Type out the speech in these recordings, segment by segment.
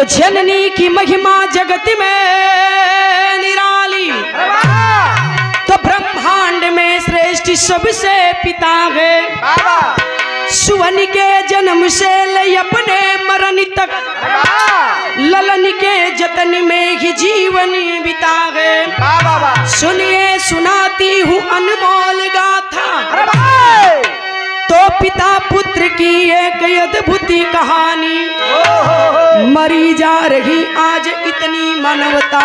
जननी की महिमा जगत में निराली, तो ब्रह्मांड में श्रेष्ठ सबसे पिता है। सुवन के जन्म से ले अपने मरण तक, ललन के जतन में ही जीवन बिता है। सुनिए सुनाती हूँ अनमोल गाथा, तो पिता पुत्र की एक अद्भुत कहानी। मरी जा रही आज इतनी मानवता,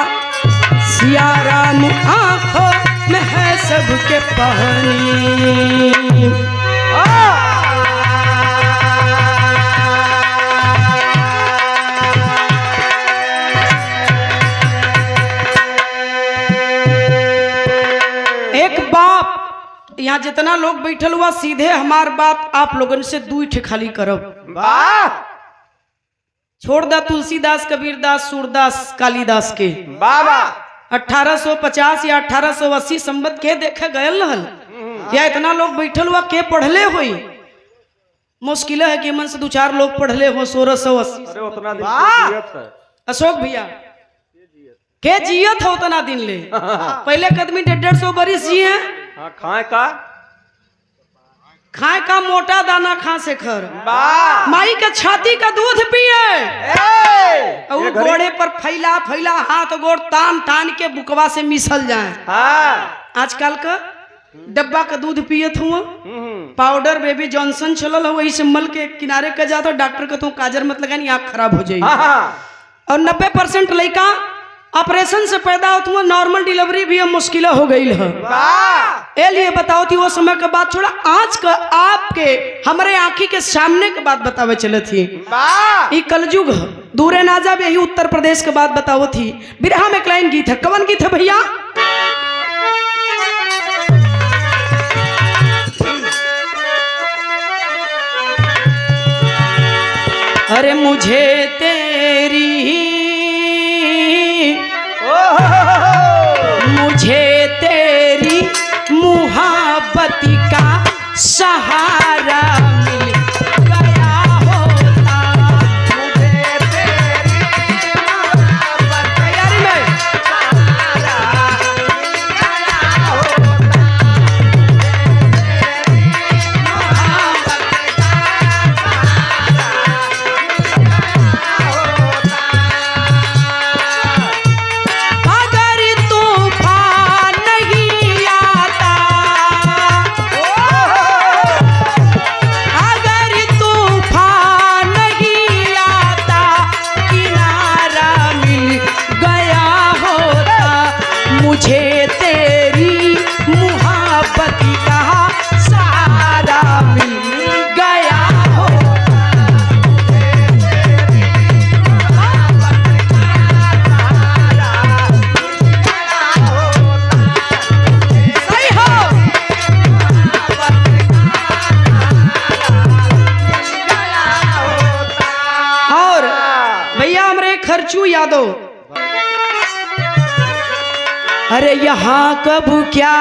सिया राम आँखों में है सबके पानी। एक बाप, यहाँ जितना लोग बैठल हुआ सीधे हमार बात आप लोगन से दू ठे खाली करब। छोड़ दा तुलसीदास, कबीरदास, सूरदास, कालिदास के। 1850 या 1880 संबत के देखे गयल रहल, या इतना लोग बैठल हुआ के पढ़ले हुई। मुश्किल है कि मन से 2-4 लोग पढ़ले हो 1680। अशोक भैया के जियत हो उतना दिन ले, पहले कदमी 150 बरिस जिए। खाए का मोटा दाना खा से खर, माई का छाती का दूध पिए, और घोड़े पर फैला फैला हाथ गोड़ तान तान के बुकवा से मिसल जाए। आजकल का डब्बा का दूध पियत हुआ, पाउडर बेबी जॉनसन चलल हो, वही से मल के किनारे का जाता, डॉक्टर का तो काजर मत लगानी आँख खराब हो जाएगी। और 90% लड़का ऑपरेशन से पैदा होता हुआ, नॉर्मल डिलीवरी भी अब मुश्किल हो गई है। ए लिए बताओ थी वो समय का बात छोड़ा, आज का आपके हमारे आंखी के सामने के बात बतावे चले थी। ये कलयुग दूरे ना जा, यही उत्तर प्रदेश के बात बताओ थी। बिरहा में क्लाइन गीत है, कवन गीत है भैया? अरे मुझे तेरी मुहब्बत का सहारा मिल गया होता, मुझे तेरी मुहब्बत तैयारी में सहारा मिल गया होता, मुझे तेरी मुहब्बत का खर्चू यादव। अरे यहाँ कब क्या,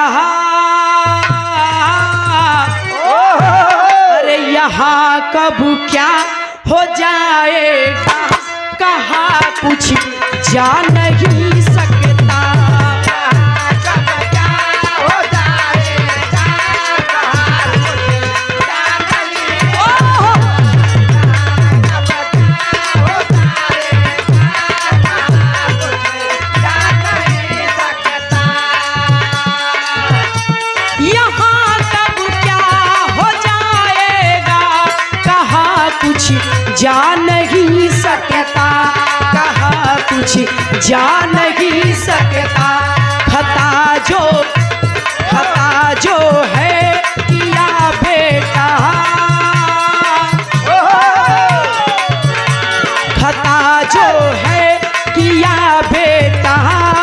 अरे यहाँ कब क्या हो जाएगा, कहाँ कुछ जा नहीं सकता, जा नहीं सकता, कहाँ कुछ जा नहीं सकता। खता जो है किया बेटा, खता जो है किया बेटा,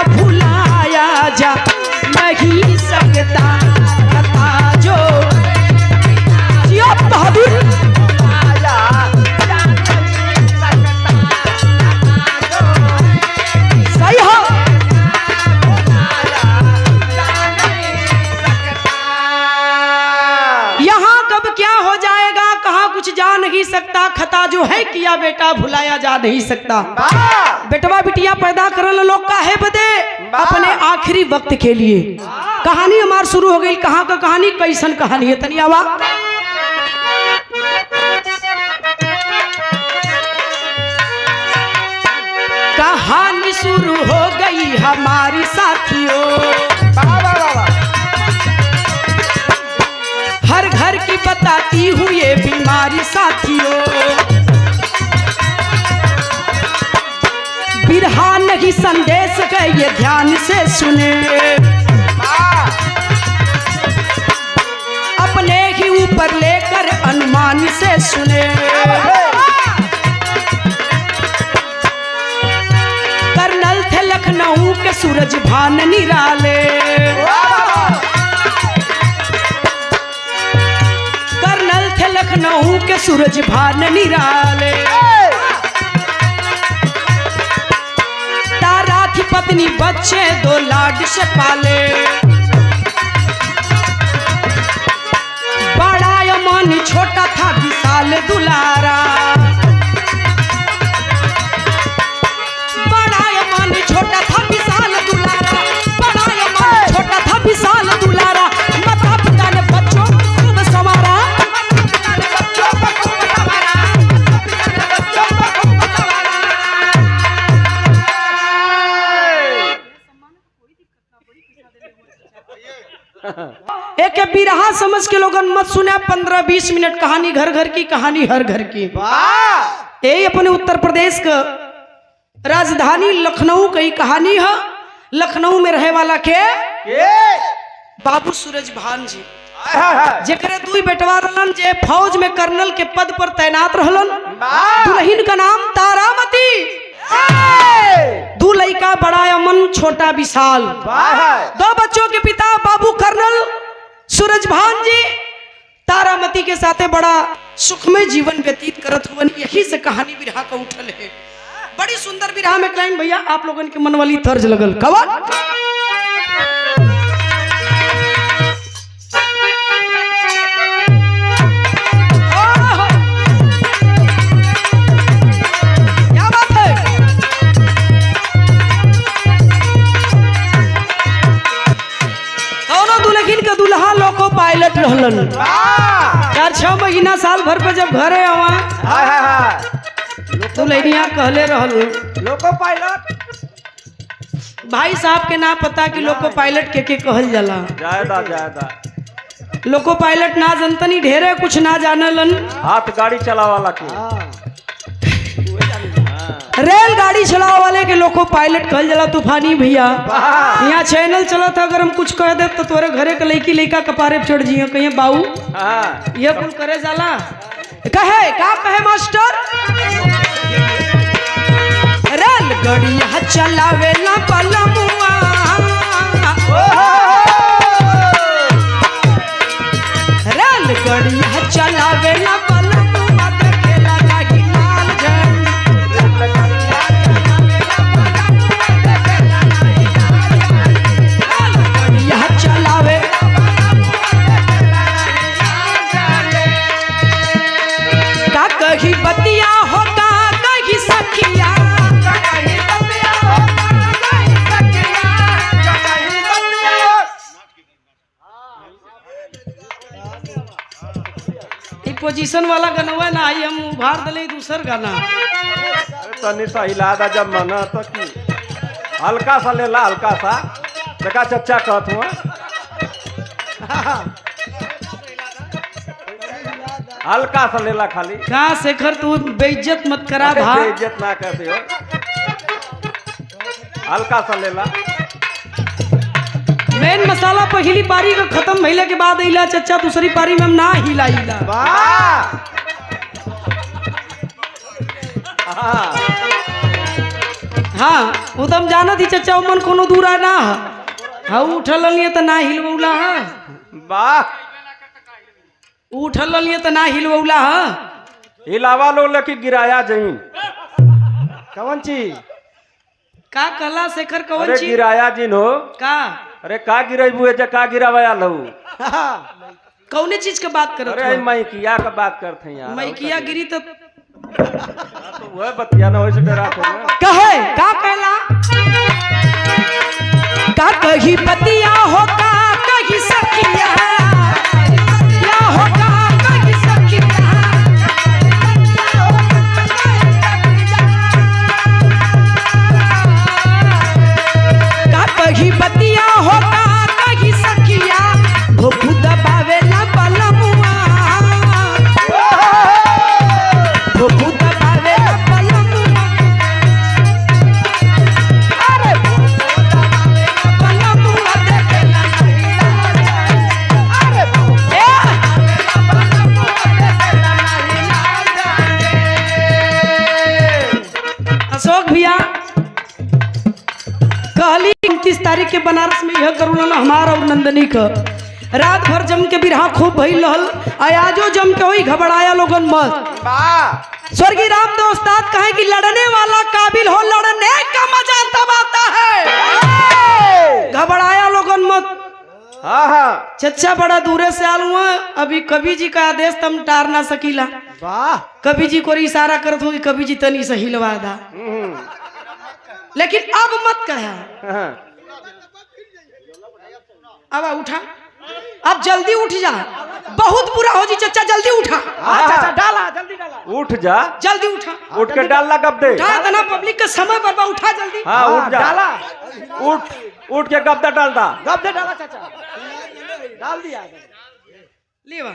भुलाया जा नहीं सकता। खता जो बहादुर बड़ा खता जो है किया बेटा भुलाया जा नहीं सकता। बेटवा बिटिया पैदा करल लोग का है बदे अपने आखिरी वक्त के लिए। कहानी हमार शुरू हो गई। कहाँ का कहानी, कैसन कहानी है तनी आवा। कहानी शुरू हो गई हमारी साथियों, हर घर की बताती हूँ ये बीमारी साथियों। बिरहा नहीं संदेश है ये ध्यान से सुने, अपने ही ऊपर लेकर अनुमान से सुने। कर्नल थे लखनऊ के सूरज भान निराले, कर्नल थे लखनऊ के सूरज भान निराले। तारा थी पत्नी बच्चे दो लाड से पाले, बड़ा यमानी छोटा था विशाल दुलारा। बड़ा यमानी छोटा था विशाल दुलारा, बड़ा यमानी छोटा था विशाल दुलारा। माता पिता ने बच्चों को खूब संवारा, एक बिरहा समझ के लोगन मत सुने। 15-20 मिनट कहानी, घर घर की कहानी, हर घर की। यही अपने उत्तर प्रदेश का राजधानी लखनऊ की कहानी है। लखनऊ में रहे वाला के बाबू सूरज भान जी, जेकरे दुई बेटवा रहलन जे फौज में कर्नल के पद पर तैनात रहलन। दुल्हन का नाम तारामती, दो लड़का बड़ा अमन छोटा विशाल। दो बच्चों के पिता बाबू कर्नल सूरज भान जी तारामती के साथे बड़ा सुखमय जीवन व्यतीत करत हुए। यही से कहानी बिरहा का उठल है। बड़ी सुंदर बिरहा में क्लाइन भैया आप लोगन के मन वाली तर्ज लगल। कवन क्या बात है। दोनों दुल्हन का दुल्हा लोको पायलट रहलन। 4-6 महीना साल भर पे जब घरे आवा तो लड़िया कहले रहल लोको पायलट। भाई साहब के ना पता कि लोको पायलट के कहल जाला। जायदा लोको पायलट ना जनतनी ढेरे कुछ ना जानलन। हाथ गाड़ी चलावे वाला के, रेलगाड़ी चलावे वाले के लोको पायलट कहल जाला। तूफानी भैया यहाँ चैनल चला था, अगर हम कुछ कह दे तो तोरे घरे के लड़की लड़का कपारे चढ़ जियो कहीं बाऊ ये कुल करे जाला। कहे का कहे मास्टर, रेलगाड़ियां चलावे ना पलमुआ, रेलगाड़ियां चलावे ना पलमुआ, देखेला लागी लाल झंडी। रेलगाड़ियां चलावे का कही बतिया हो का कही सखिया, पोजीशन वाला गाना ना आई हम उभार दले दूसर गाना। तनी सा हिला दा जब मना तो की हल्का सा ले ला, हल्का सा देखा चच्चा कहत हुआ हल्का सा ले ला खाली। कहाँ शेखर तू बेइज्जत मत करा भा, बेइज्जत ना करते हो, हल्का सा ले ला। मेन मसाला पहली पारी का खत्म भइले के बाद इला चच्चा दूसरी पारी में हम ना हिलाइला। हाँ वो तो हम जानत ही चच्चा मन कोनो दूरा ना है। उठल लिए तो ना हिलवौला है, वाह उठल लिए तो ना हिलवौला है। हिलावा लो लेकिन गिराया जहीन कौन चीज का कला शेखर कौन अरे चीज गिराया जिन हो का, अरे का गिरेबू है का गिरावाया लहू कौने चीज के बात करत अरे मैकिया का बात करते हैं यार। मैकिया गिरी तो तो वह बतिया ना वैसे डरा थे ना। कहे का कहला का कही बतिया हो का कही सखिया या हो का कही सखिया का कही बतिया हो का कही सखिया भूखू दबावे ला बलमुआ भूखू दबावे ला बलमुआ अरे भूखू दबावे ला बलमुआ देखेला नहीं अरे भूखू दबावे ला बलमुआ देखेला नहीं। अशोक भैया कहली 29 तारीख के बनारस में यह करुणा हमारा और नंदनी का रात भर जम के बिरहा खूब भइल रहल आयाजो जम के वही घबराया लोगन मत स्वर्गीय रामदेव उस्ताद कहे कि लड़ने वाला काबिल हो लड़ने का मजा तब आता है घबराया लोगन मत। हाँ हाँ चच्चा बड़ा दूरे से आल हुआ अभी कवि जी का आदेश तम टार ना सकीला वाह कवि जी को इशारा करत हो कवि जी तनी सही लवा दा लेकिन अब मत कहा अब उठा अब जल्दी उठ जा बहुत बुरा हो जी चचा जल्दी उठा चाचा डाला जल्दी डाला उठ जा जल्दी उठा उठ के डालना कब दे उठा देना पब्लिक का समय पर उठा जल्दी हाँ उठ जा डाला उठ के कब डालता गप डाला चाचा डाल दिया लेवा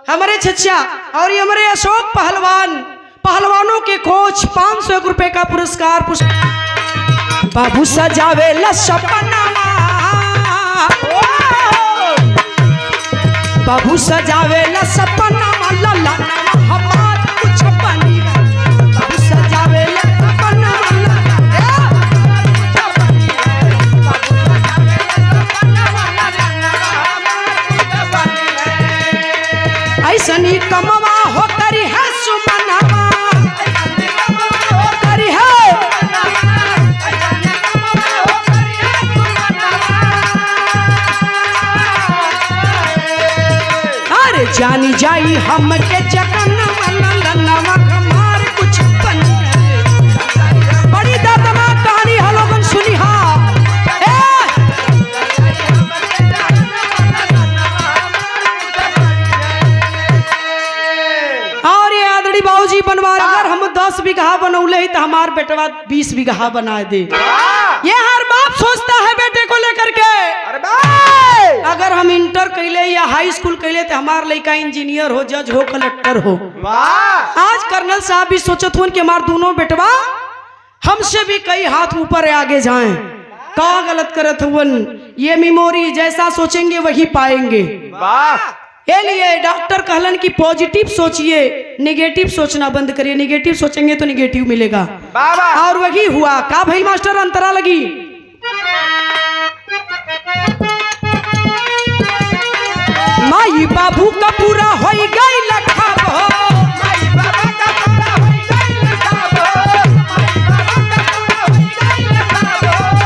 हमारे चचा और ये हमारे अशोक पहलवानों के कोच 500 रुपए का पुरस्कार बाबू सजावे ला सपना बाबू सजावे ला सपना लाला हमार कुछ बनी बाबू सजावे ला सपना ऐसन ही कमवा हो करी है सुमनवा करी है जानी जाई हम के जगन मनलनवा हमार कुछ बन बड़ी दर्दनाक कहानी है लोगन सुनी हा और ये आदड़ी बाबूजी बनवा अगर हम 10 बीघा बनौले ही तो हमार बेटवा 20 बीघा बना दे ये हर बाप सोचता है बेटे को लेकर के अगर हम इंटर कैले या हाई स्कूल कैले तो हमार लड़का इंजीनियर हो जज हो कलेक्टर हो आज कर्नल साहब भी सोचत हुन कि हमार दोनों बेटवा हमसे भी कई हाथ ऊपर आगे जाएं का गलत करत हुन ये मेमोरी जैसा सोचेंगे वही पाएंगे ये लिए डॉक्टर कहलन कि पॉजिटिव सोचिए नेगेटिव सोचना बंद करिए निगेटिव सोचेंगे तो निगेटिव मिलेगा और वही हुआ का भाई मास्टर अंतरा लगी माई बाबू का पूरा हो गई लखाब हो माई बाबू का पूरा हो गई लखाब हो माई बाबू का पूरा हो गई लखाब हो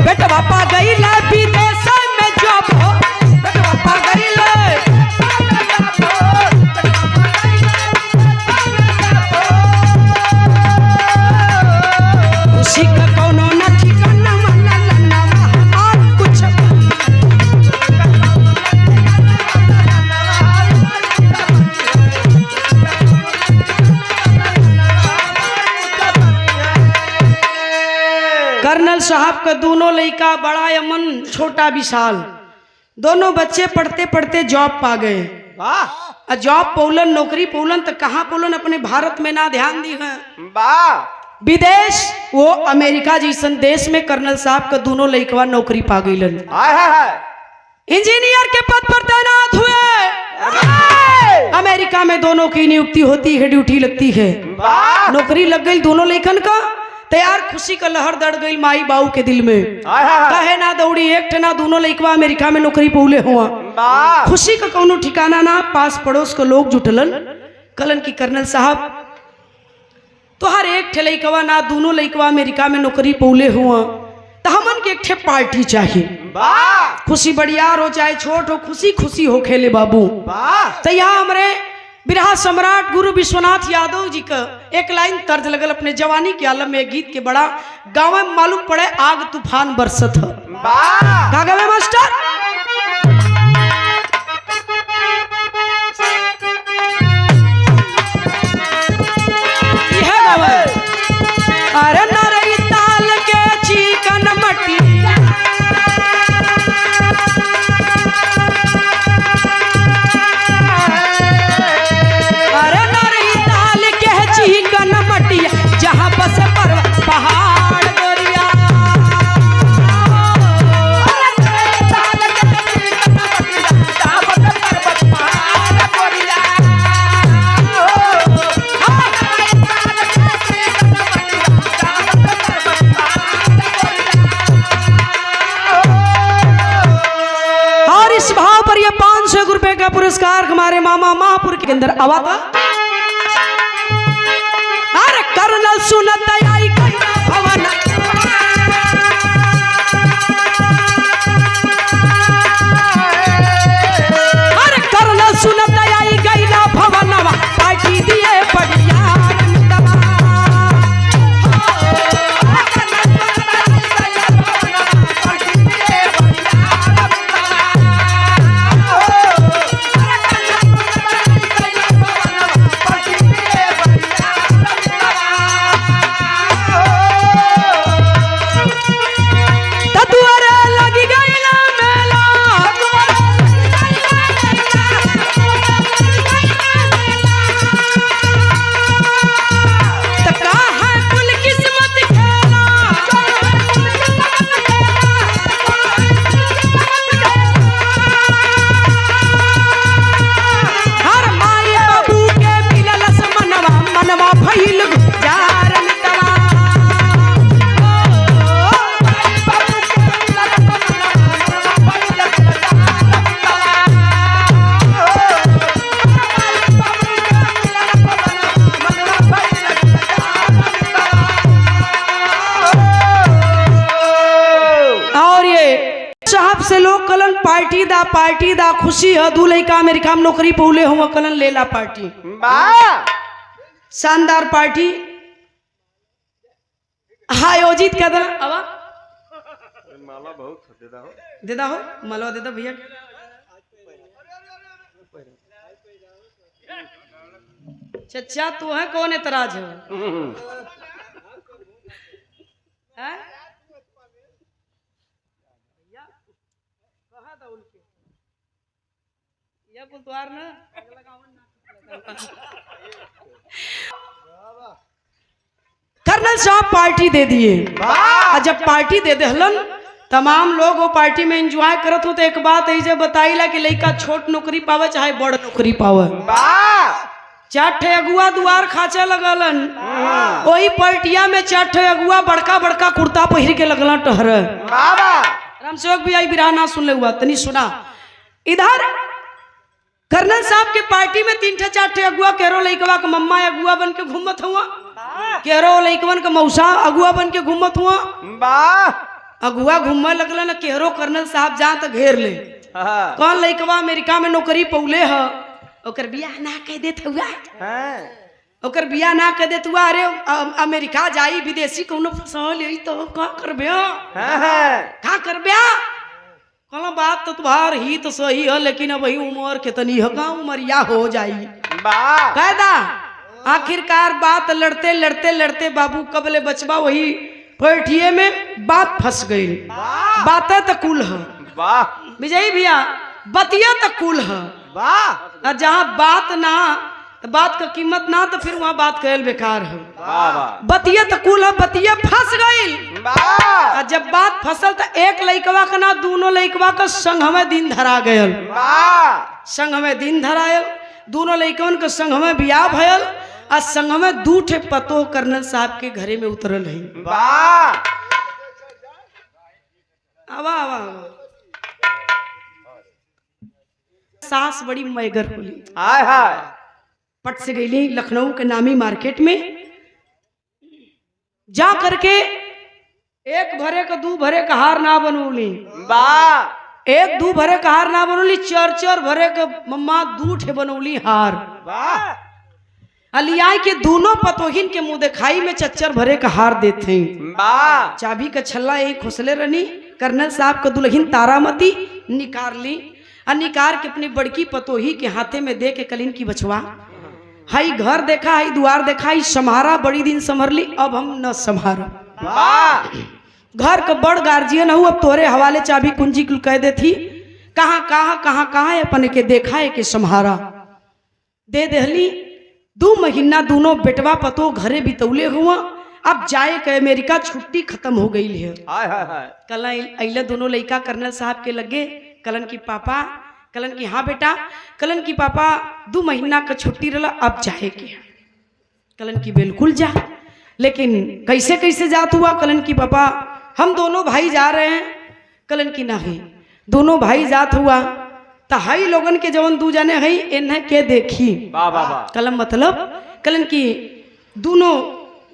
बेटा बापा गई ला विदेश में जॉब हो बेटा बापा गई ला खुशी का कोनो न ठिकाना कर्नल साहब का दोनों लड़का बड़ा यमन छोटा विशाल दोनों बच्चे पढ़ते पढ़ते जॉब पा गए जॉब पौलन नौकरी पौलन तो कहाँ पौलन अपने भारत में ना ध्यान दी है विदेश वो अमेरिका जैसन देश में कर्नल साहब का दोनों लड़कवा नौकरी पा गई इंजीनियर के पद पर तैनात हुए अमेरिका में दोनों की नियुक्ति होती है ड्यूटी लगती है नौकरी लग गई दोनों लेखन का तैयार खुशी का लहर दड़ गई माई बाऊ के दिल में कहे ना दौड़ी एक ठना दोनों लड़कवा अमेरिका में नौकरी पौले हुआ खुशी का कोनो ठिकाना ना पास पड़ोस के लोग जुटलन कलन की कर्नल साहब तो हर एक ठे लड़कवा ना दोनों लड़कवा अमेरिका में नौकरी पौले हुआ तो हमन के एक ठे पार्टी चाहिए खुशी बड़ियार हो चाहे छोट हो खुशी खुशी हो खेले बाबू तो यहाँ हमारे बिरहा सम्राट गुरु विश्वनाथ यादव जी का एक लाइन तर्ज लगल अपने जवानी के आलम में गीत के बड़ा गाँव में मालूम पड़े आग तूफान बरसत है। का गावे मास्टर? यह गावे अरे नरई ताल के चिकन मट्टी चिकन मटिया जहाँ बस पर्वत पहाड़ गोरिया और इस भाव पर ये 500 रुपए का पुरस्कार हमारे मामा महापुर के अंदर आवा था। कर्नल सुनत आई भवन अरे कर्नल सुनत आई गैला भवनवा पार्टी दिए बढ़िया पार्टी दा खुशी है दू लड़का अमेरिका में नौकरी पौले हुआ कलन लेला पार्टी शानदार पार्टी आयोजित कर अवा माला बहुत दे दा हो मालवा दे दा भैया चचा तू है कौन एतराज है कर्नल साहब पार्टी दे दिए और जब पार्टी दे दहलन तमाम लोग वो पार्टी में एंजॉय करत हो तो एक बात ऐसे बताइला कि लड़का छोट नौकरी पावे चाहे बड़ नौकरी पावे चार अगुआ दुआर खाचे लगलन वही पार्टिया में चार अगुआ बड़का बड़का कुर्ता पहिर के लगलन टहर रामसेवक भी आई बिरहा ना सुन ले हुआ तनी सुना इधर कर्नल साहब के पार्टी में 3-4 अगुआ केरो लइकवा के मम्मा अगुआ बन के घूमत हुआ केरो लइकवन के मौसा अगुआ बन के घूमत हुआ अगुआ घूमे लगल न केरो कर्नल साहब जा तो घेर ले कौन लइकवा अमेरिका में नौकरी पौले है ओकर बियाह ना कह देत हुआ ओकर बियाह ना कह देत हुआ अरे अमेरिका जाई विदेशी कोनो फसल यही तो का करबे का करबे कहला बात तो तुम्हार ही तो सही है लेकिन अब वही उम्र कितनी है का उमरिया हो जाई कहदा आखिरकार बात लड़ते लड़ते लड़ते बाबू कबले बचबा वही पैठिए में बात फंस गई बातें तो कुल है विजयी भैया बतिया तो कुल है और जहाँ बात ना तो बात का कीमत ना तो फिर वहाँ बात कहल बेकार है बतिया तो कुल है बतिया फंस गई जब बात फसल तो एक लइकवा का ना दोनों लइकवा का संग हमें दिन धरा गयल संग हमें दिन धरायल दोनों लइकवन के संग हमें बियाह भयल और संग हमें 2 ठे पतो कर्नल साहब के घरे में उतरल है आवा आवा सास बड़ी मैगर होली हाय हाय पट से गई लखनऊ के नामी मार्केट में जा करके 1 भरे का 2 भरे का हार ना बनौली एक दू भरे का हार ना बनौली, चर चर भरे के मम्मा दू ठे बनौली हार। अलियाई के दोनों पतोहिन के मुंह दिखाई में चच्चर भरे का हार देते। चाबी का छल्ला यही खुसले रहनी, कर्नल साहब का दुल्हन तारामती निकाल ली और निकाल के अपनी बड़की पतोही के हाथे में दे के कलिन की बछवा, हाई घर देखा, हाई द्वार देखा, हाई संभारा, बड़ी दिन संभर ली, अब हम न संभारो। घर का बड़ गार्जियन हूँ, अब तोरे हवाले चाबी कुंजी कुल कह देती, कहाँ कहाँ कहाँ कहाँ अपने के देखा है कि संभारा दे देहली। 2 महीना दोनों बेटवा पतो घरे बितौले हुआ। अब जाए के अमेरिका छुट्टी खत्म हो गई है। कल अइले दोनों लड़का कर्नल साहब के लगे, कलन की पापा, कलन की हाँ बेटा, कलन की पापा 2 महीना का छुट्टी रहा, अब जाए के। कलन की बिल्कुल जा, लेकिन कैसे कैसे जात हुआ? कलन की पापा हम दोनों भाई जा रहे हैं। कलन की नहीं, दोनों भाई जात हुआ तो हाई लोगन के जवन 2 जने है इन्हें के देखी। कलम मतलब कलन की दोनों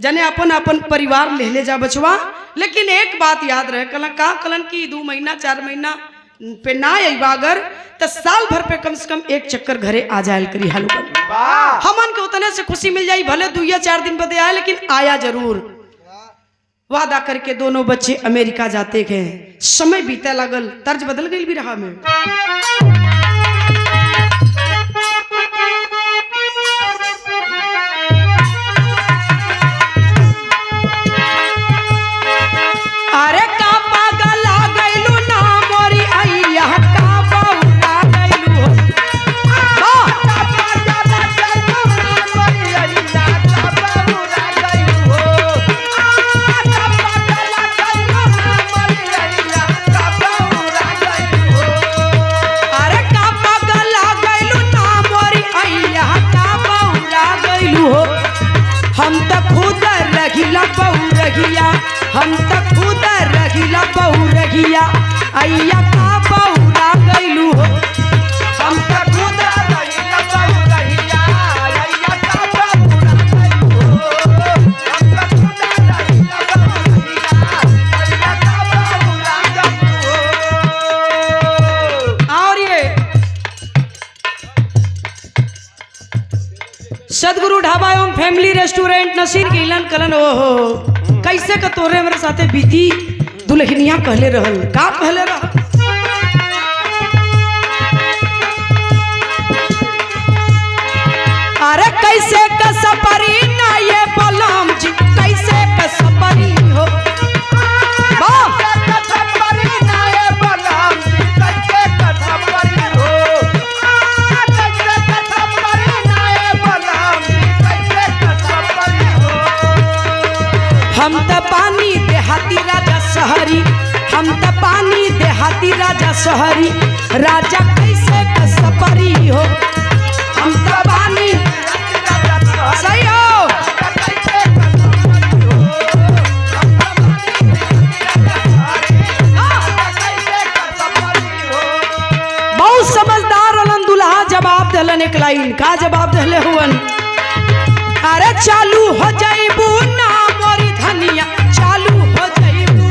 जने अपन अपन परिवार ले जा बचवा, लेकिन एक बात याद रहे कलन का, कलन की 2 महीना 4 महीना पे ना अइबा अगर तो साल भर पे कम से कम 1 चक्कर घरे आ जायल करी। हाल हमन के उतने से खुशी मिल जाई, भले 2 या 4 दिन बदे आए लेकिन आया जरूर। वादा करके दोनों बच्चे अमेरिका जाते गए। समय बीते लगल, तर्ज बदल गई भी रहा में। अरे का पागल आ गइलू ना मोरी अइया, का बौरा गइलू हो। अरे का पागल आ गइलू ना मोरी अइया, का बौरा गइलू हो। हम त खुद रहिला बौरहिया, हम त खुद रहिला बौरहिया, अइया का बौरा गइलू हो। हम त खुद रहिला बौरहिया, अइया का बौरा गइलू हो। हम त खुद रहिला बौरहिया, अइया का बौरा गइलू हो। और ये सदगुरु ढाबा एवं फैमिली रेस्टोरेंट नसीर गिलन कलन। ओहो कैसे का तोरे मेरे साथे बीती दुल्हनिया कहले रहल, का कहले रहल? अरे कैसे का सपरी ना ये बलम जी, कैसे का सपरी हो। हम त पानी देहाती राजा शहरी, हम त पानी देहाती राजा शहरी, राजा कैसे का सपरी हो। हम त पानी सही हो। बहुत समझदार हलन दुल्हा जवाब दलन एक लाइन, का जवाब दले हुवन? अरे चालू हो जाइबू ना मोरी धनिया, चालू हो जाइबू।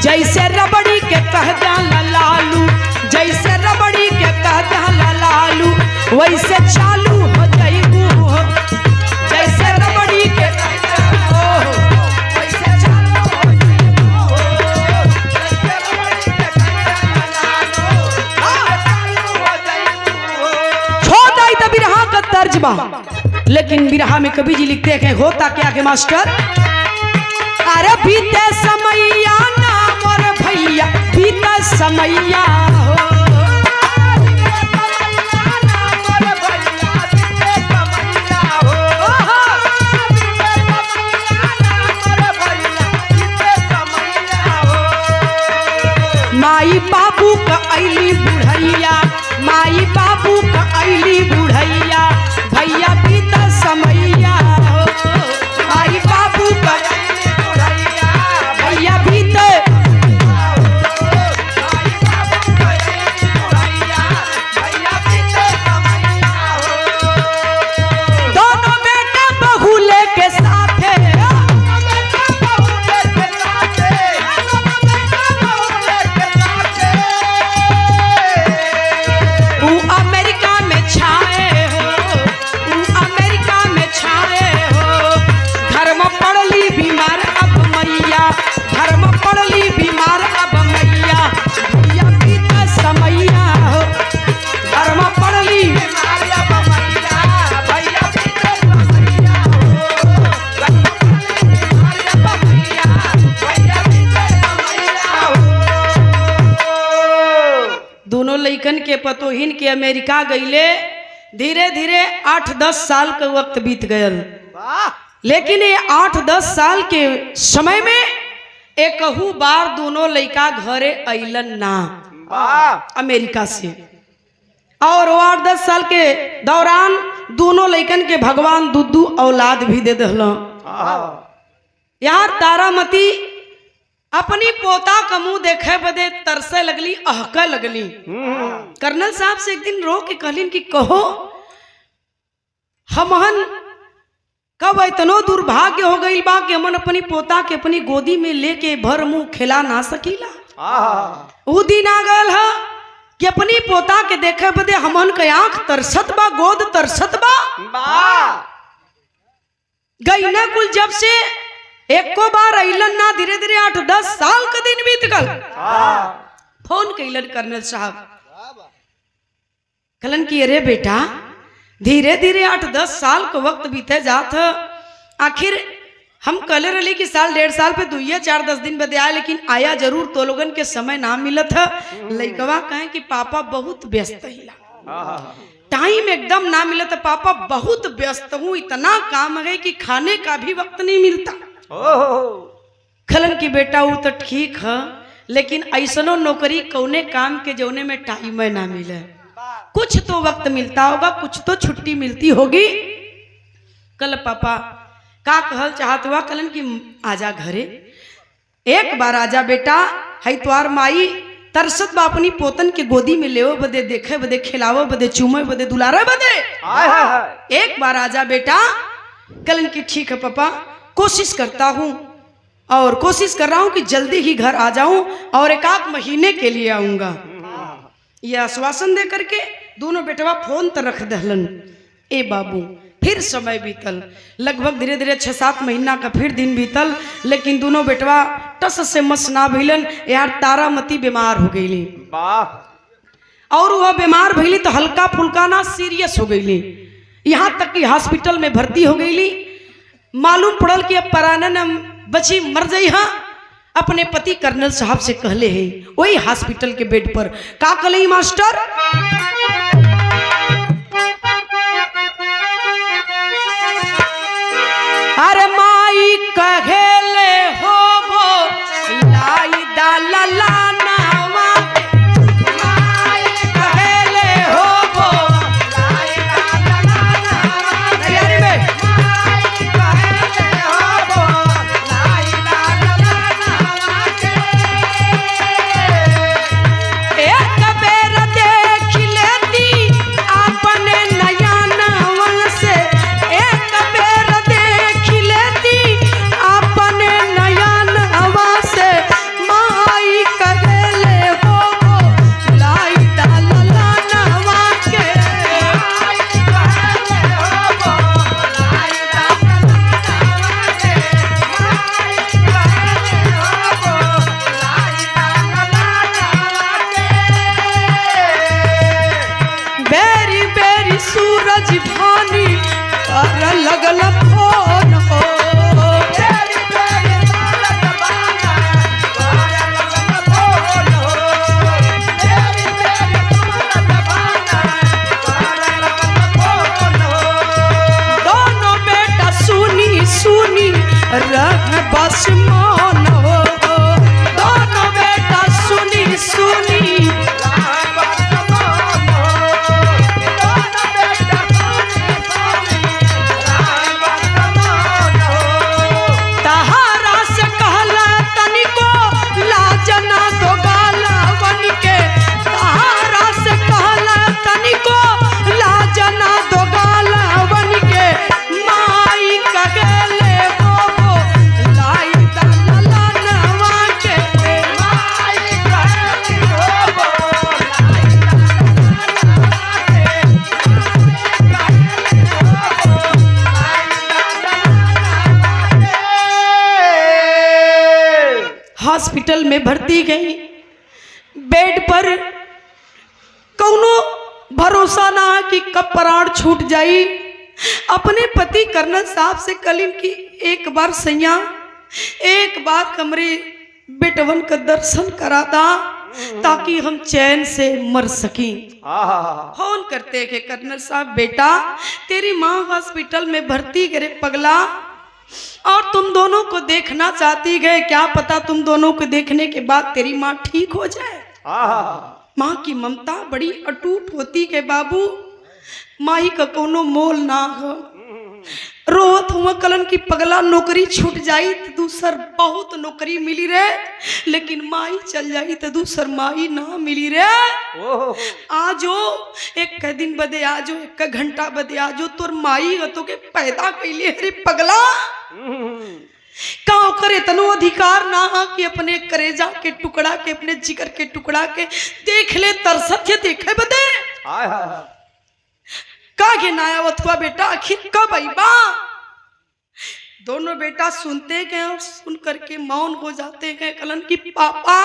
जैसे रबड़ी के कह डाला लालू, जैसे रबड़ी के कह डाला लालू, वैसे चालू हो जाइबू। जैसे रबड़ी के तर्जमा, लेकिन बिरहा में कवि जी लिखते हैं होता क्या के मास्टर? अरे बीते समैया ना मोर भैया, बीते समैया हो। माई बाबू का अइली बुढ़ैया, माई बाबू का अइली बुढ़ैया, भैया बीता समैया हो। माई बाबू का अइली बुढ़ैया, भैया बीते। लइकन के पतोहिन के अमेरिका गईले। धीरे धीरे 8-10 साल का वक्त बीत गयल। लेकिन ये 8-10 साल के समय में एकहू बार दोनों लइका घरे अइलन ना अमेरिका से। और वो 8-10 साल के दौरान दोनों लइकन के भगवान दूधू औलाद भी दे दहला। यार तारामती अपनी पोता का मुंह देखे बदे तरसे लगली, अहका लगली। कर्नल साहब से एक दिन रो के कहलिन कि कहो हमहन कब इतनो दुर्भाग्य हो गई बा कि हमन अपनी पोता के अपनी गोदी में लेके भर मुंह खिला ना सकीला। वो दिन आ गयल है कि अपनी पोता के देखे बदे हमन के आंख तरसत बा, गोद तरसत बा। गई ना कुल जब से एको बार अइलन ना। धीरे धीरे 8-10 साल का दिन बीत गल। फोन कैलन कर्नल साहब, कहलन कि अरे बेटा धीरे धीरे 8-10 साल का वक्त बीते जात। आखिर हम कहले रही कि साल 1.5 साल पे 2-4-10 दिन बदे आए, लेकिन आया जरूर तो लोगन के समय ना मिलत है। लइकवा कहे कि पापा बहुत व्यस्त हिला, टाइम एकदम ना मिलत है, पापा बहुत व्यस्त हूँ, इतना काम है कि खाने का भी वक्त नहीं मिलता। खलन की बेटा वो तो ठीक है, लेकिन ऐसनो नौकरी कौने काम के जौने में टाइम ना मिले। कुछ तो वक्त मिलता होगा, कुछ तो छुट्टी मिलती होगी। कल पापा का कहल चाहत हुआ, कलन की आजा घरे, एक बार आजा बेटा। है तुआर माई तरसत बा अपनी पोतन के गोदी में लेवो बदे, देखे बदे, खिलावो बदे, चूमे बदे, दुलारे बदे। एक बार आजा बेटा। कलन की ठीक है पापा, कोशिश करता हूँ और कोशिश कर रहा हूँ कि जल्दी ही घर आ जाऊं और 1-8 महीने के लिए आऊंगा। यह आश्वासन दे करके दोनों बेटवा फोन तर रख दहलन। ए बाबू फिर समय बीतल, लगभग धीरे धीरे 6-7 महीना का फिर दिन बीतल, लेकिन दोनों बेटवा टस से मस ना भइलन। यार तारामती बीमार हो गईली, और वह बीमार भइली तो हल्का फुल्का ना सीरियस हो गईली, यहाँ तक कि हॉस्पिटल में भर्ती हो गईली। मालूम पड़ल कि अब पराना न बची मर जाई। हाँ अपने पति कर्नल साहब से कहले है वही हॉस्पिटल के बेड पर। का कहले मास्टर, अरे माई कहेले हो वो लाई दाला लानावा, माई कहेले हो वो लाई दाला लानावा, तैयारी में लगल फोन हो। दोनों बेटा सुनी सुनी रह बस मान हो, दोनों बेटा सुनी सुनी हॉस्पिटल में भर्ती गई। बेड पर कौनो भरोसा ना कि कब प्राण छूट जाई। अपने पति कर्नल साहब से कलिन की एक बार सैया, एक बार कमरे बेटवन का दर्शन करा दा। ताकि हम चैन से मर सकें। आहा फोन करते के कर्नल साहब, बेटा तेरी माँ हॉस्पिटल में भर्ती करे पगला, और तुम दोनों को देखना चाहती है, क्या पता तुम दोनों को देखने के बाद तेरी माँ ठीक हो जाए। आहा माँ की ममता बड़ी अटूट होती है बाबू, माही का कोनो मोल ना हो। रोत हुआ कलन की पगला नौकरी छूट जाई तो दूसर बहुत नौकरी मिली रे, लेकिन माई चल जाई तो दूसर माई ना मिली रे। आजो एक दिन बदे आजो, एक घंटा बदे आजो, तोर माई तो के पैदा कैले रे पगला। काव करे तनो अधिकार ना हा कि अपने करेजा के टुकड़ा के, अपने जिगर के टुकड़ा के देख ले, तरसत है देखे बदे। कागे नायावत हुआ बेटा, आखिर कब आई बा? दोनों बेटा सुनते गए और सुन करके मौन हो जाते हैं। कलन की पापा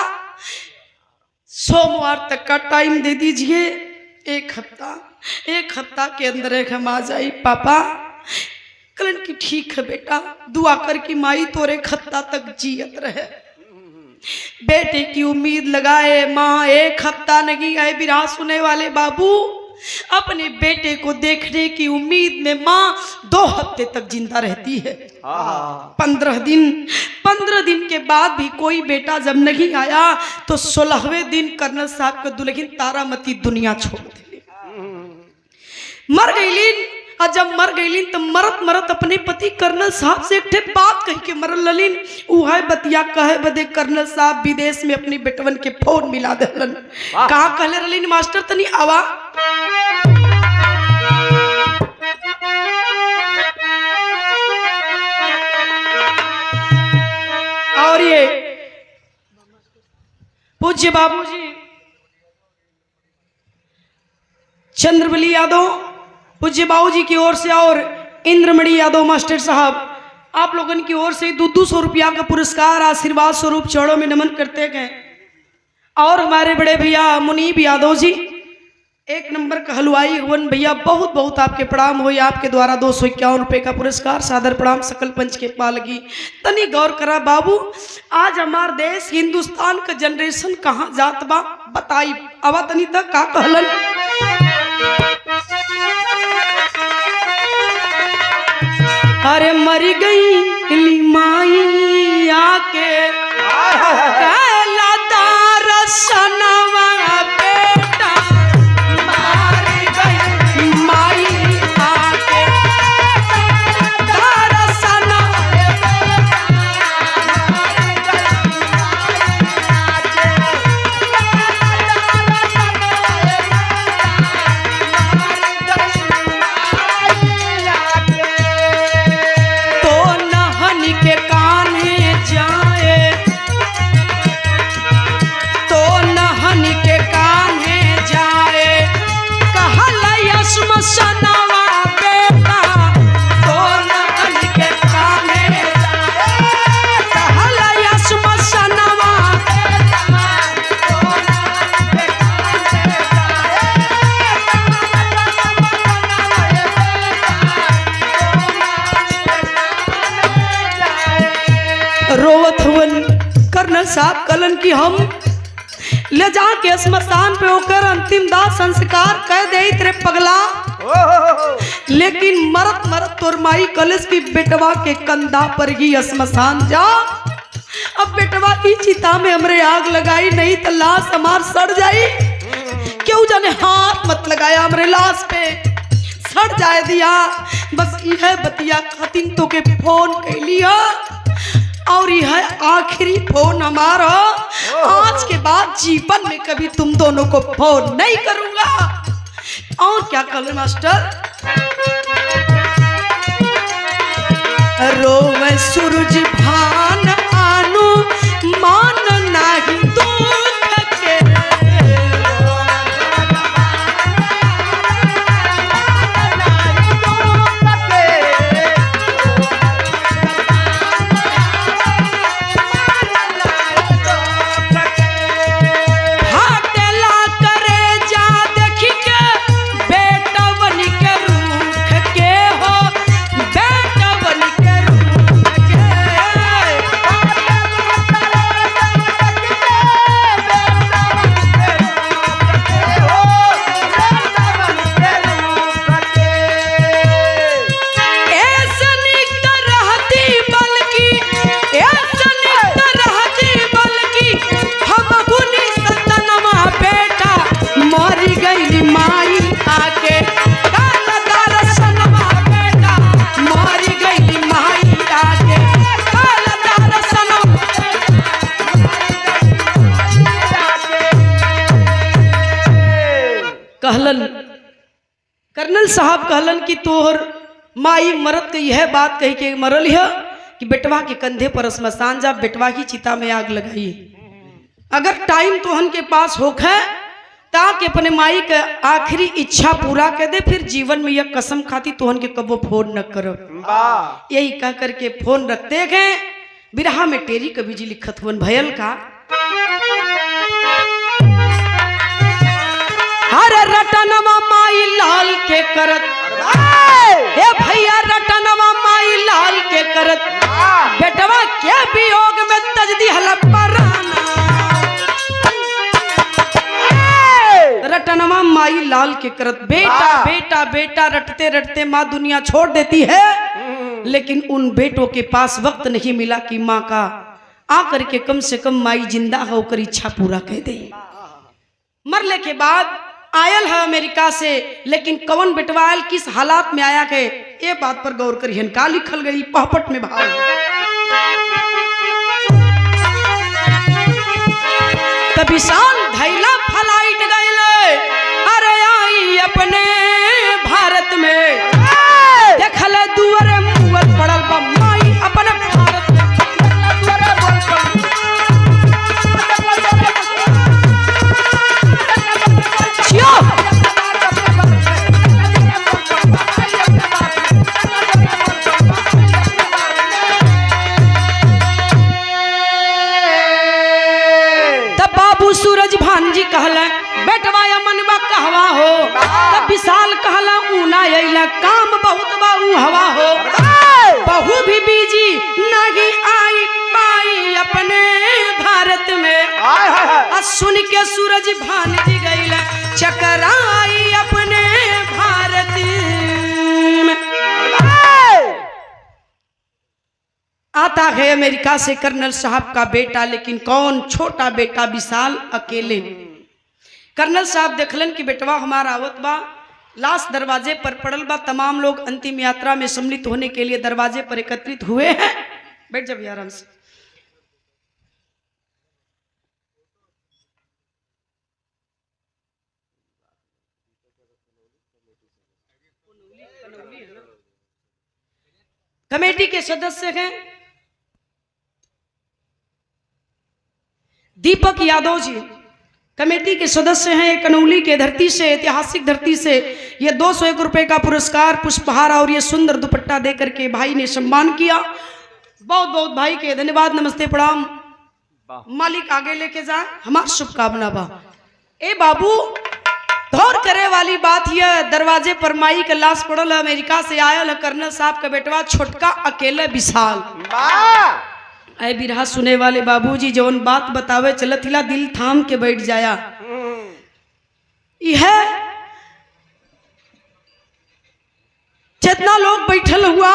सोमवार तक का टाइम दे दीजिए, एक हफ्ता के अंदर एक हम आ जाए पापा। कलन की ठीक है बेटा, दुआ कर की माई तोरे एक हफ्ता तक जियत रहे। बेटे की उम्मीद लगाए माँ, एक हफ्ता नहीं आए बिरहा सुने वाले बाबू, अपने बेटे को देखने की उम्मीद में माँ 2 हफ्ते तक जिंदा रहती है। 15 दिन के बाद भी कोई बेटा जब नहीं आया तो 16वें दिन कर्नल साहब का दुल्हन तारामती दुनिया छोड़ दी, मर गईलीन। और जब मर गईलीन तो मरत अपने पति कर्नल साहब से एक बात कह के मर ललिन। उहा बतिया कहे बदे कर्नल साहब विदेश में अपनी बेटवन के फोन मिला दहलन। कहा कहले रलिन मास्टर तनी आवा। और ये पूज्य बाबूजी चंद्रबली यादव पूज्य बाबूजी की ओर से और इंद्रमणि यादव मास्टर साहब आप लोगों की ओर से 200 रुपया का पुरस्कार आशीर्वाद स्वरूप चौड़ों में नमन करते गए। और हमारे बड़े भैया मुनीब यादव जी 1 नंबर का हलवाई हुवन भैया, बहुत बहुत आपके प्रणाम हो। आपके द्वारा 251 रुपये का पुरस्कार सादर प्रणाम सकल पंच के पालगी। तनी गौर करा बाबू, आज हमार देश हिंदुस्तान का जनरेशन कहाँ जात बा बताई। अब तनी तक का कहलन, अरे मर गई माई आके कहला दरसनवा बेटा, मर गई माई आके दरसनवा रोवत हुवन कर्नल साहब कलन की हम ले जाके स्मशान पे होकर अंतिम दाह संस्कार कह दे तेरे पगला। लेकिन मरत तोर माई कलश की बेटवा के कंधा पर ही स्मशान जा। अब बेटवा की चिता में हमरे आग लगाई, नहीं तो लाश हमार सड़ जाई। क्यों जाने हाथ मत लगाया हमरे लाश पे, सड़ जाए दिया। बस यह बतिया खातिन तो के फोन कैली और यह आखिरी फोन हमारा। आज के बाद जीवन में कभी तुम दोनों को फोन नहीं करूंगा। और क्या कर मास्टर, रोवे सूरज भान आनु मान नाही दुख के, साहब कहलन कि तोहर माई मरद के यह बात कही के मरल है कि बेटवा के कंधे पर स्मशान जा, बेटवा की चिता में आग लगाई। अगर टाइम तोहन के पास होखे ताकि अपने माई के आखिरी इच्छा पूरा कर दे, फिर जीवन में यह कसम खाती तोहन के कबो फोन न करो। यही कह करके फोन रखते गए। बिरहा में टेरी कवि जी लिखत हुन भयल का, अरे रटनवा माई लाल के करत, हे भैया रटनवा माई लाल के करत, बेटवा के वियोग में तजदी हल पराना। रटनवा माई लाल के करत, बेटा बेटा बेटा रटते रटते माँ दुनिया छोड़ देती है, लेकिन उन बेटों के पास वक्त नहीं मिला कि माँ का आकर के कम से कम माई जिंदा होकर इच्छा पूरा कर दे। मरने के बाद आयल है अमेरिका से, लेकिन कौन बेटवा आयल, किस हालात में आया के, ये बात पर गौर करिए। का लिखल गई पहपट में भाव, तभी शान धैला फ्लाइट गईले, अरे आई अपने भारत में, देखल दुआरे मुअर पड़ल बा माई अपने भारत में। तब बाबू सूरज भान जी कहला, बेटवा मनवा कहवा हो, तब विशाल कहला ऊना अइला, काम बहुत बा ऊ हवा हो, बहू भी बीजी नहीं आई पाई अपने भारत में। सुन के सूरज भान जी गईला, चकराई अपने भारत में। आता है अमेरिका से कर्नल साहब का बेटा, लेकिन कौन, छोटा बेटा विशाल अकेले। कर्नल साहब देखलन कि बेटवा हमारा आवत बा, लाश दरवाजे पर पड़ल बा, तमाम लोग अंतिम यात्रा में सम्मिलित होने के लिए दरवाजे पर एकत्रित हुए हैं। बैठ जा भैया आराम से। कमेटी के सदस्य हैं दीपक यादव जी, कमेटी के सदस्य हैं। कनौली के धरती से, ऐतिहासिक धरती से ये 201 रुपए का पुरस्कार, पुष्पहार और ये सुंदर दुपट्टा देकर के भाई ने सम्मान किया। बहुत बहुत भाई के धन्यवाद, नमस्ते प्रणाम। मालिक आगे लेके जाए, हमार शुभकामना बा। ए बाबू, गौर करे वाली बात यह, दरवाजे पर माई के लाश पड़ल, अमेरिका से आयल है कर्नल साहब का बेटवा छोटका अकेले विशाल। ऐ बिरहा सुने वाले बाबूजी, जवन बात बतावे चलत हिला दिल थाम के बैठ जाया। यह जितना लोग बैठल हुआ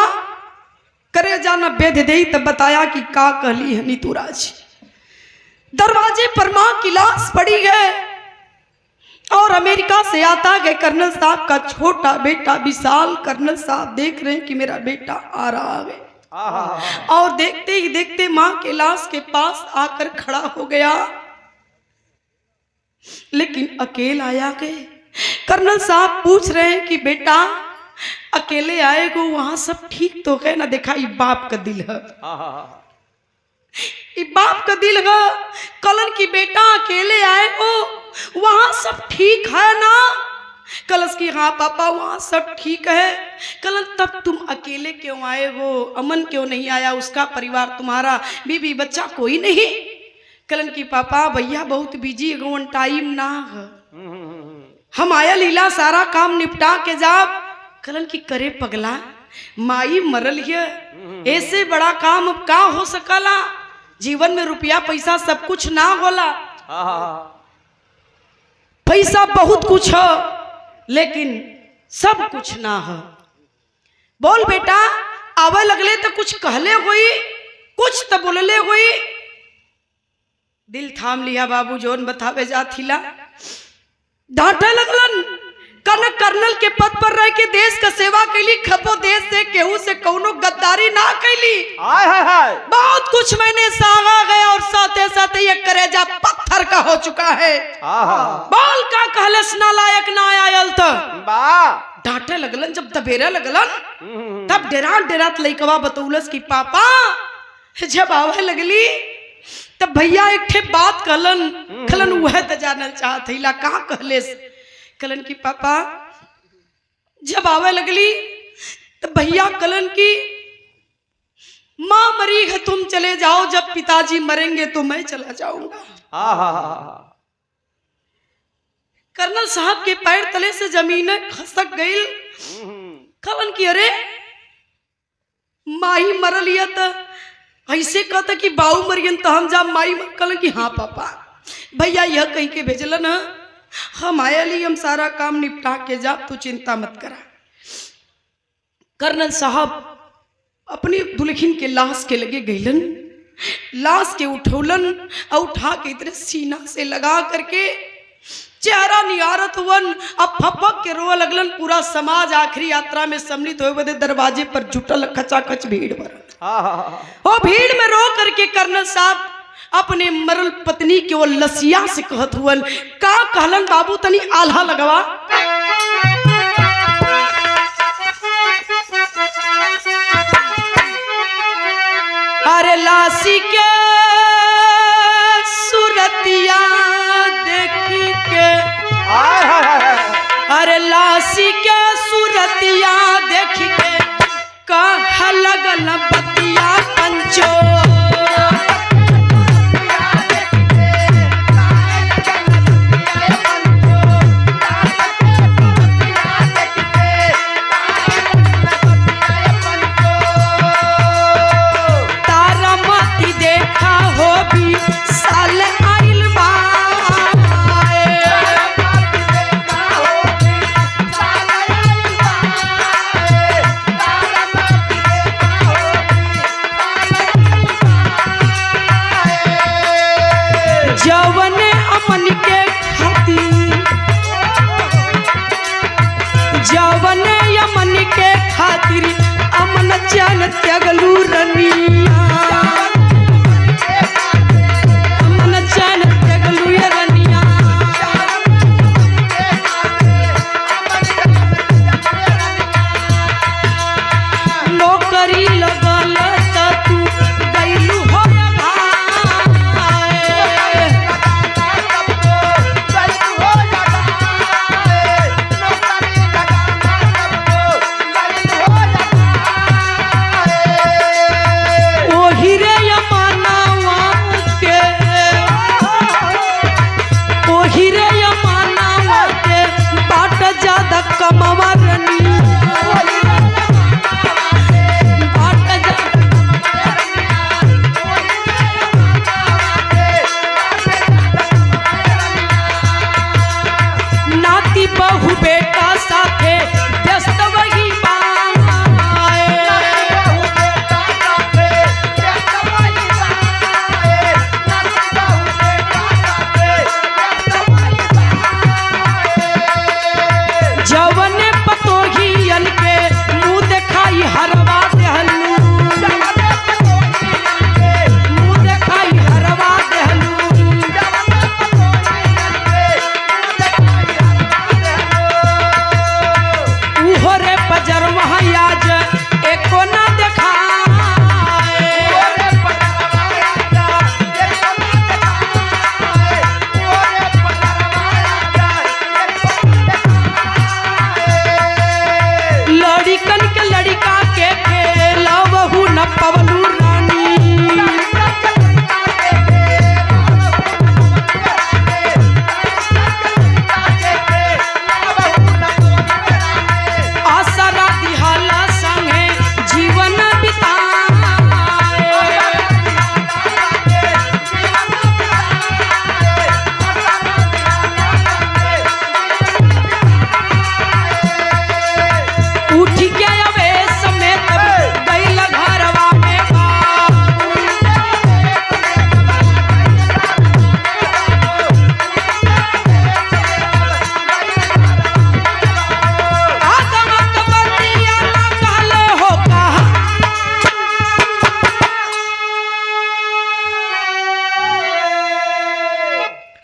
करे जाना बेद दे, तब बताया कि का कहली है नीतूराज। दरवाजे पर मां की लाश पड़ी है और अमेरिका से आता है कर्नल साहब का छोटा बेटा विशाल। कर्नल साहब देख रहे हैं कि मेरा बेटा आ रहा है, और देखते ही देखते मां के लाश के पास आकर खड़ा हो गया, लेकिन अकेले आया के। कर्नल साहब पूछ रहे हैं कि बेटा अकेले आए को वहां सब ठीक तो है ना? देखा ये बाप का दिल है, ये बाप का दिल है। कलन की बेटा अकेले आए हो, वहां सब ठीक है ना? कलश की हाँ पापा वहां सब ठीक है। कलन तब तुम अकेले क्यों आए हो? अमन क्यों नहीं आया? उसका परिवार, तुम्हारा बीवी बच्चा कोई नहीं? कलन की पापा भैया बहुत बिजी है, टाइम ना है, हम आया लीला सारा काम निपटा के जाब। कलन की करे पगला, माई मरल है, ऐसे बड़ा काम अब का हो सकला? जीवन में रुपया पैसा सब कुछ ना होला, पैसा बहुत कुछ है लेकिन सब कुछ ना है। बोल बेटा, आवे लगले तो कुछ कहले हुई, कुछ तो बोलले हुई। दिल थाम लिया बाबू, जोन बतावे जाथिला डांटे लगलन। कनक कर्नल के पद पर रह के देश का सेवा कैली, खपो देश से केहू से कौनो गद्दारी ना कैली। बहुत कुछ मैंने सागा गया और साथे साथे ये करेजा पत्थर का हो चुका है। बोल का कहलस ना लायक ना आयल तो डांटे लगलन, जब दबेरे लगलन तब डेरात डेरात लइकवा बतौलस कि पापा जब आवे लगली तब भैया एक ठे बात कहलन वह त जानल चाहत हिला का कहले कहलन कि पापा जब आवे लगली तब भैया कहलन कि माँ मरी है तुम चले जाओ, जब पिताजी मरेंगे तो मैं चला जाऊंगा। कर्नल साहब के पैर तले से जमीन खसक गई। कहलन कि अरे माई मरलिया त ऐसे कहता कि बाऊ मरियन तो हम जा माई मर। कहलन कि हाँ पापा भैया यह कहीं के भेजलन हम आया ली, हम सारा काम निपटा के जा, तू चिंता मत करा। कर्नल साहब अपनी दुल्हन के लाश के लगे गईलन, लाश के उठौलन और उठा के इतने सीना से लगा करके चेहरा निहारत हुवन। अब फपक के रोए लगलन। पूरा समाज आखिरी यात्रा में सम्मिलित हुए बदे दरवाजे पर जुटल खचाखच भीड़ भरल। वो भीड़ में रो करके कर्नल साहब अपने मरल पत्नी के वो लसिया से कहत हुवन का कहलन बाबू तनी आल्हा लगवा। अरे लासी के सूरतिया देखी के, अरे लासी के सूरतिया देखी के कह लगल बतिया पंचो। त्यागलू रनिया अमन चैन त्यागलू ये रनिया। नौकरी लगल त तू गईलू हो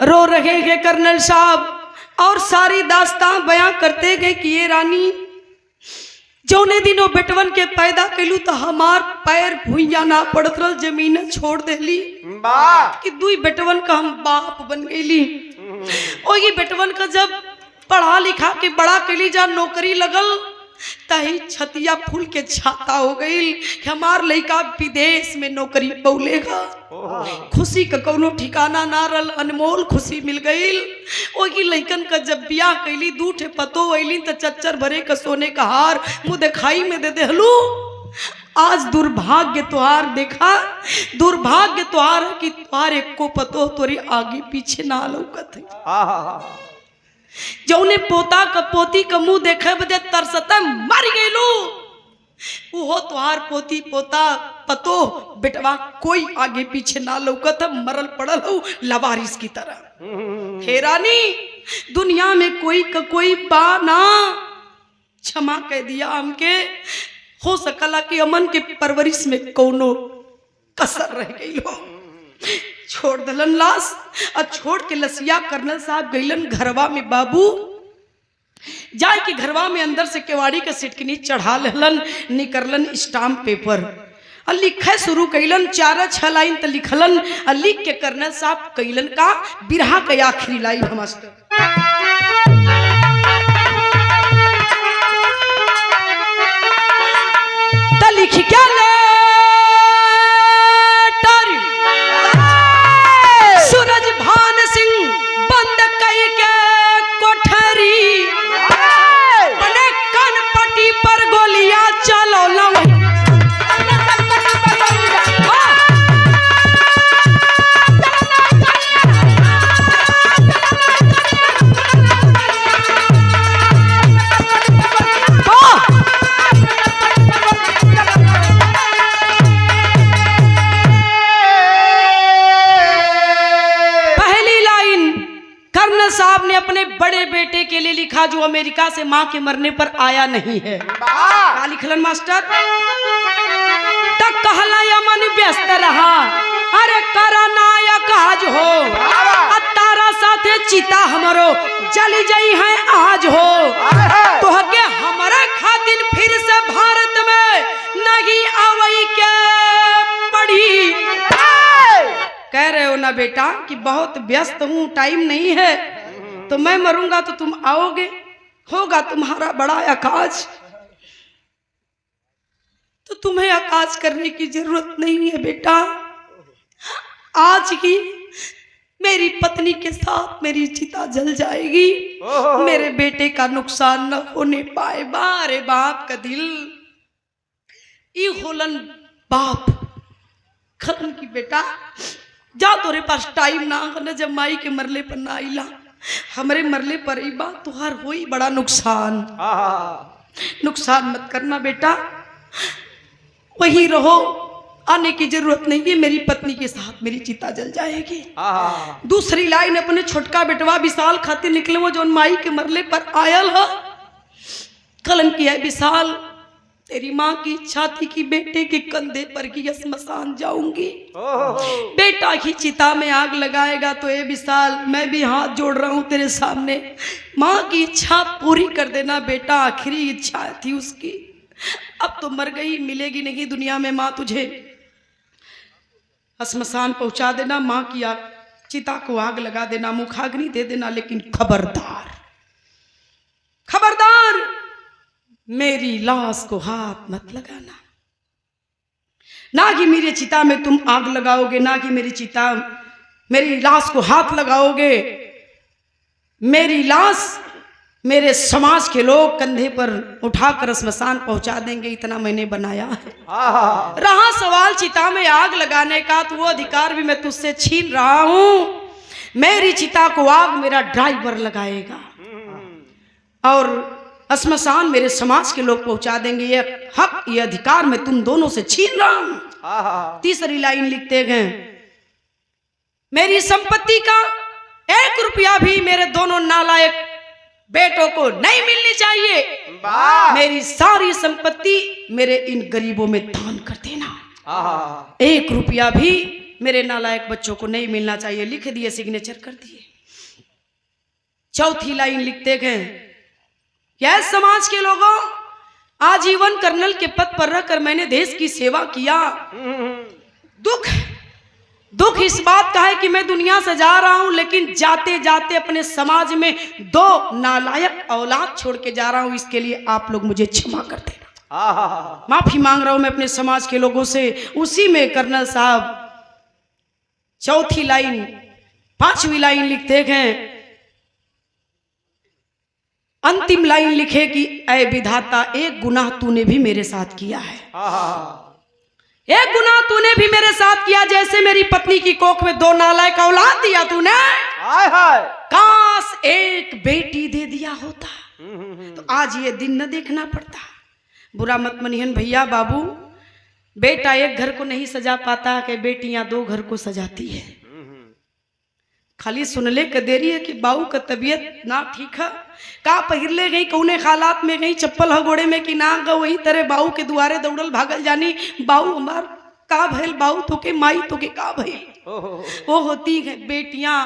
रो रहे हैं कर्नल साहब और सारी दास्तां बयां करते गए कि ये रानी जौने दिनों बेटवन के पैदा कैलू तो हमार पैर भुइया ना पड़त रल, जमीन छोड़ देली कि दुई बेटवन का हम बाप बन गईली। और ये बेटवन का जब पढ़ा लिखा के बड़ा कैली जा नौकरी लगल तही छतिया फूल के छाता हो गई। हमार लड़का विदेश में नौकरी पौलेगा, खुशी का कोनो ठिकाना ना रल, अनमोल खुशी मिल गई। ओगी लइकन का जब बियाह कैली दूठे पतो अली तो चच्चर भरे का सोने का हार मुँह दिखाई में दे देहलू। आज दुर्भाग्य तुहार देखा, दुर्भाग्य तुहार कि तुहार एक को पतो तोरी आगे पीछे ना लौकत है। जौने पोता का पोती का मुंह देखे बदे तरसता मर गईलू, वो तुहार पोती पोता पतो बेटवा कोई आगे पीछे ना लौकत, मरल पड़ल हो लवारिस की तरह। हे रानी दुनिया में कोई का कोई बा ना, क्षमा कह दिया हमके। हो सकला कि अमन के परवरिश में कोनो कसर रह गई लो। छोड़ दलन लाश और छोड़ के लसिया कर्नल साहब गईलन घरवा में। बाबू जाए कि घरवा में अंदर से केवाड़ी का सिटकनी चढ़ा लेलन, निकरलन स्टाम्प पेपर और लिखे शुरू कैलन। 4-6 लाइन तो लिखलन और लिख के कर्नल साहब कैलन का बिरहा का आखिरी लाइन हम लिख क्या ले सूरज भान सिंह बंद कई के कोठरी, बने कान पट्टी पर गोलियां चलो लव। साहब ने अपने बड़े बेटे के लिए लिखा जो अमेरिका से मां के मरने पर आया नहीं है। क्या लिखलन मास्टर? तक कहला यमन व्यस्त रहा, अरे करा नायक आज हो, तारा साथे चिता हमरो जली जाई है आज हो, तो के हमारे खातिर फिर से भारत में नहीं आवई के पड़ी। कह रहे हो ना बेटा कि बहुत व्यस्त हूं, टाइम नहीं है, तो मैं मरूंगा तो तुम आओगे, होगा तुम्हारा बड़ा आकाश, तो तुम्हें आकाश करने की जरूरत नहीं है बेटा। आज ही मेरी पत्नी के साथ मेरी चिता जल जाएगी, मेरे बेटे का नुकसान न होने पाए। बारे बाप का दिल ई होलन बाप खलन की बेटा जा, तोरे पास टाइम ना है, जब माई के मरले पर ना आइला, हमारे मरले पर ही बात तुहार होई बड़ा नुकसान। नुकसान मत करना बेटा, वहीं रहो, आने की जरूरत नहीं है, मेरी पत्नी के साथ मेरी चिता जल जाएगी। दूसरी लाइन अपने छोटका बेटवा विशाल खातिर निकले वो जो माई के मरले पर आयल है। कलन किया विशाल, तेरी माँ की इच्छा थी कि बेटे के कंधे पर की श्मशान जाऊंगी, बेटा की चिता में आग लगाएगा, तो ये विशाल मैं भी हाथ जोड़ रहा हूं तेरे सामने, माँ की इच्छा पूरी कर देना बेटा, आखिरी इच्छा थी उसकी, अब तो मर गई, मिलेगी नहीं दुनिया में माँ तुझे, श्मशान पहुंचा देना, माँ की चिता को आग लगा देना, मुखाग्नि दे देना, लेकिन खबरदार खबरदार मेरी लाश को हाथ मत लगाना, ना कि मेरी चिता में तुम आग लगाओगे, ना कि मेरी लाश को हाथ लगाओगे। मेरी लाश मेरे समाज के लोग कंधे पर उठाकर श्मशान पहुंचा देंगे, इतना मैंने बनाया है। रहा सवाल चिता में आग लगाने का, तो वो अधिकार भी मैं तुझसे छीन रहा हूं। मेरी चिता को आग मेरा ड्राइवर लगाएगा और श्मशान मेरे समाज के लोग पहुंचा देंगे, ये हक ये अधिकार मैं तुम दोनों से छीन रहा हूं। तीसरी लाइन लिखते गए, मेरी संपत्ति का 1 रुपया भी मेरे दोनों नालायक बेटों को नहीं मिलनी चाहिए, मेरी सारी संपत्ति मेरे इन गरीबों में दान कर देना, 1 रुपया भी मेरे नालायक बच्चों को नहीं मिलना चाहिए। लिख दिए, सिग्नेचर कर दिए। चौथी लाइन लिखते गए, यह समाज के लोगों आजीवन कर्नल के पद पर रहकर मैंने देश की सेवा किया। दुख इस बात का है कि मैं दुनिया से जा रहा हूं, लेकिन जाते जाते अपने समाज में 2 नालायक औलाद छोड़ के जा रहा हूं। इसके लिए आप लोग मुझे क्षमा कर देना। माफी मांग रहा हूं मैं अपने समाज के लोगों से। उसी में कर्नल साहब चौथी लाइन 5वीं लाइन लिखते हैं, अंतिम लाइन लिखे कि ऐ विधाता, एक गुनाह तूने भी मेरे साथ किया है। एक गुनाह तूने भी मेरे साथ किया, जैसे मेरी पत्नी की कोख में 2 नालायक औलाद दिया तूने, काश एक बेटी दे दिया होता तो आज ये दिन न देखना पड़ता। बुरा मत मनिहन भैया बाबू, बेटा एक घर को नहीं सजा पाता कि बेटियां 2 घर को सजाती है। खाली सुनले के देरी है कि बाऊ का तबीयत ना ठीक है, का पहिरले गई कौने हालात में गई, चप्पल ह गोड़े में कि ना ग, वही तरह बाऊ के दुआरे दौड़ल भागल जानी, बाऊ हमार का भइल, बाऊ तो के माई तो के का भइल। वो होती है बेटियां।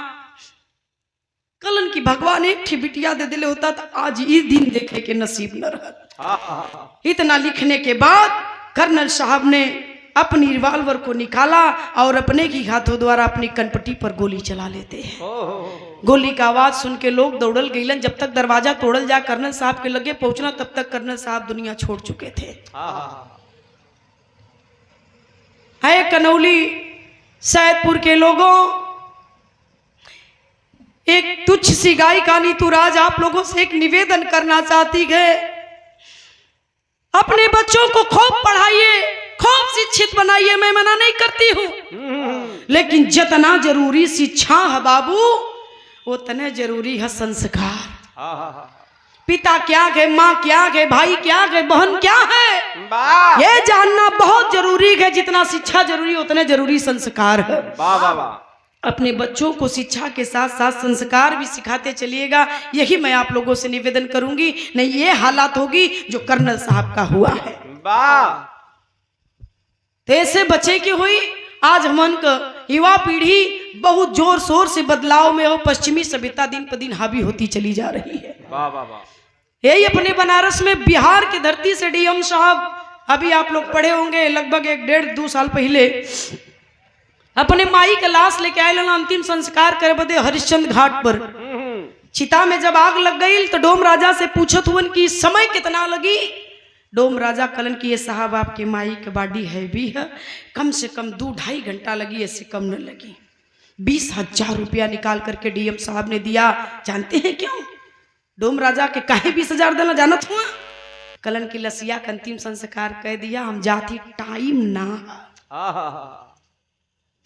कलन की भगवान एकठी बिटिया दे दिले होता तो आज इस दिन देखे के नसीब न रहत। इतना लिखने के बाद कर्नल साहब ने अपनी रिवाल्वर को निकाला और अपने ही हाथों द्वारा अपनी कनपट्टी पर गोली चला लेते हैं। गोली का आवाज सुन के लोग दौड़ल गईलन। जब तक दरवाजा तोड़ल जा कर्नल साहब के लगे पहुंचना, तब तक कर्नल साहब दुनिया छोड़ चुके थे। है कनौली सैदपुर के लोगों, एक तुच्छ सी गायिका नीतू राज आप लोगों से एक निवेदन करना चाहती है, अपने बच्चों को खूब पढ़ाइए, खूब शिक्षित बनाइए, मैं मना नहीं करती हूं, लेकिन जितना जरूरी शिक्षा है बाबू उतने जरूरी है संस्कार। पिता क्या है, माँ क्या है, भाई क्या है, बहन क्या है, ये जानना बहुत जरूरी है। जितना शिक्षा जरूरी उतने जरूरी संस्कार है। अपने बच्चों को शिक्षा के साथ साथ संस्कार भी सिखाते चलिएगा, यही मैं आप लोगों से निवेदन करूंगी। नहीं ये हालात होगी जो कर्नल साहब का हुआ है। तो ऐसे बच्चे की हुई आज हमन का युवा पीढ़ी बहुत जोर शोर से बदलाव में हो, पश्चिमी सभ्यता दिन पर दिन हावी होती चली जा रही है। यही अपने बनारस में बिहार की धरती से डीएम साहब, अभी आप लोग पढ़े होंगे, लगभग 1-1.5-2 साल पहले अपने माई का लाश लेके आए अंतिम संस्कार करे बदे हरिश्चंद्र घाट पर। चिता में जब आग लग गई तो डोम राजा से पूछत हुन कि समय कितना लगी। डोम राजा कलन की ये साहब आपके माई के बाडी है भी है, कम से कम 2-2.5 घंटा लगी, इससे कम न लगी। 20,000 रुपया निकाल करके डीएम साहब ने दिया। जानते हैं क्यों? डोम राजा के काहे 20,000 देना जानत हुआ? कलन की लसिया का अंतिम संस्कार कह दिया, हम जाती टाइम ना।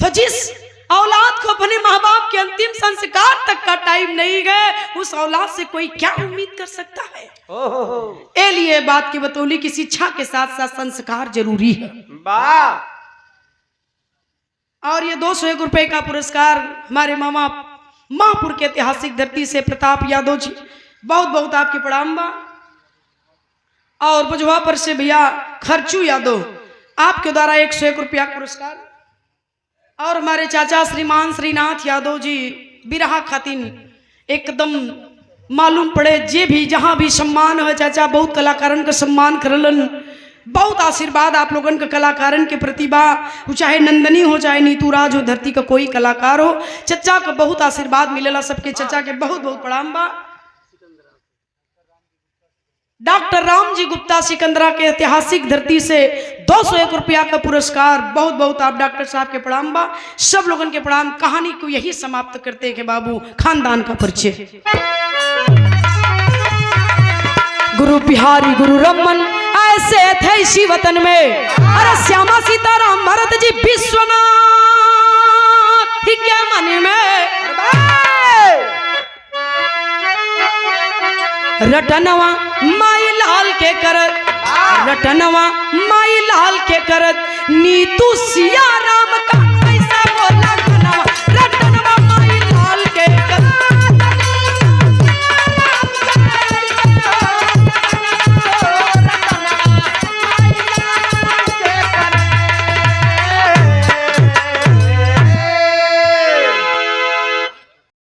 तो जिस औलाद को अपने माँ बाप के अंतिम संस्कार तक का टाइम नहीं गए, उस औलाद से कोई क्या उम्मीद कर सकता है। ए लिए बात की बतौली कि शिक्षा के साथ साथ संस्कार जरूरी है। और ये 201 रुपए का पुरस्कार हमारे मामा महापुर के ऐतिहासिक धरती से प्रताप यादव जी, बहुत बहुत आपके प्रणाम बा। और बुझवा पर से भैया खर्चू यादव, आपके द्वारा 101 रुपया पुरस्कार। और हमारे चाचा श्रीमान श्रीनाथ यादव जी बिरहा खातिन एकदम मालूम पड़े, जे भी जहां भी सम्मान है चाचा बहुत कलाकारन का सम्मान करलन, बहुत आशीर्वाद आप लोगन का कलाकारन के प्रतिभा, चाहे नंदनी हो चाहे नीतू राज हो, धरती का कोई कलाकार हो, चचा का बहुत आशीर्वाद मिलेला सबके। चचा के बहुत बहुत प्रणाम बा। डॉक्टर राम जी गुप्ता सिकंदरा के ऐतिहासिक धरती से 201 रुपया का पुरस्कार, बहुत बहुत आप डॉक्टर साहब के प्रणाम बा। सब लोगन के प्रणाम। कहानी को यही समाप्त करते हैं कि बाबू खानदान का परिचय। गुरु बिहारी गुरु रमन ऐसे थे इसी वतन में, अरे श्यामा सीताराम भरत जी विश्वनाथ के मन में, रटनवा माई लाल के करत, रटनवा माई लाल के करत, नीतू सिया राम का